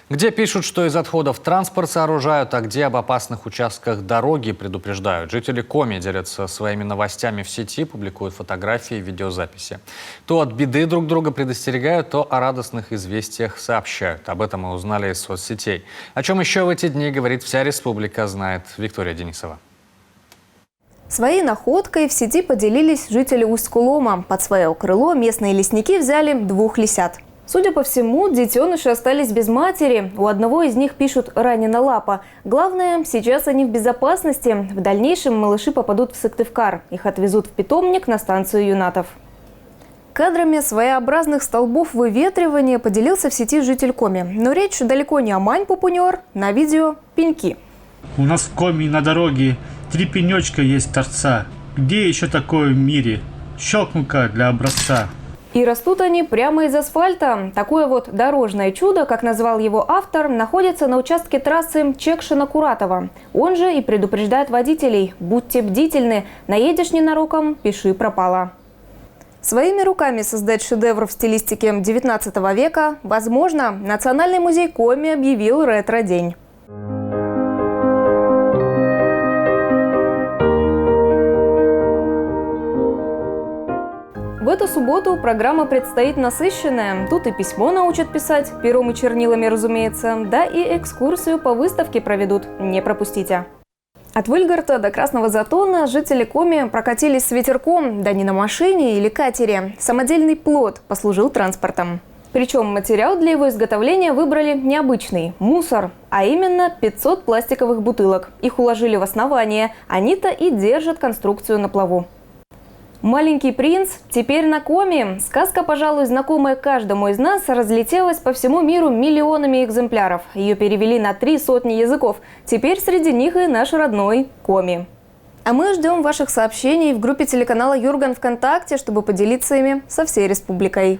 Где пишут, что из отходов транспорт сооружают, а где об опасных участках дороги предупреждают. Жители Коми делятся своими новостями в сети, публикуют фотографии и видеозаписи. То от беды друг друга предостерегают, то о радостных известиях сообщают. Об этом мы узнали из соцсетей. О чем еще в эти дни говорит вся республика, знает Виктория Денисова. Своей находкой в сети поделились жители Усть-Кулома. Под свое крыло местные лесники взяли 2 лисят. Судя по всему, детеныши остались без матери. У одного из них пишут «ранена лапа». Главное, сейчас они в безопасности. В дальнейшем малыши попадут в Сыктывкар. Их отвезут в питомник на станцию юнатов. Кадрами своеобразных столбов выветривания поделился в сети житель Коми. Но речь далеко не о мань-пупунер, на видео пеньки. У нас в Коми на дороге 3 пенечка есть торца. Где еще такое в мире? Щелкнука для образца. И растут они прямо из асфальта. Такое вот дорожное чудо, как назвал его автор, находится на участке трассы Чекшина-Куратова. Он же и предупреждает водителей: будьте бдительны, наедешь ненароком, пиши пропало. Своими руками создать шедевр в стилистике 19 века возможно. Национальный музей Коми объявил ретро-день. В эту субботу программа предстоит насыщенная. Тут и письмо научат писать, пером и чернилами, разумеется, да и экскурсию по выставке проведут. Не пропустите. От Выльгарта до Красного Затона жители Коми прокатились с ветерком, да не на машине или катере. Самодельный плот послужил транспортом. Причем материал для его изготовления выбрали необычный – мусор, а именно 500 пластиковых бутылок. Их уложили в основание, они-то и держат конструкцию на плаву. «Маленький принц» теперь на Коми. Сказка, пожалуй, знакомая каждому из нас, разлетелась по всему миру миллионами экземпляров. Ее перевели на 300 языков. Теперь среди них и наш родной Коми. А мы ждем ваших сообщений в группе телеканала Юрган ВКонтакте, чтобы поделиться ими со всей республикой.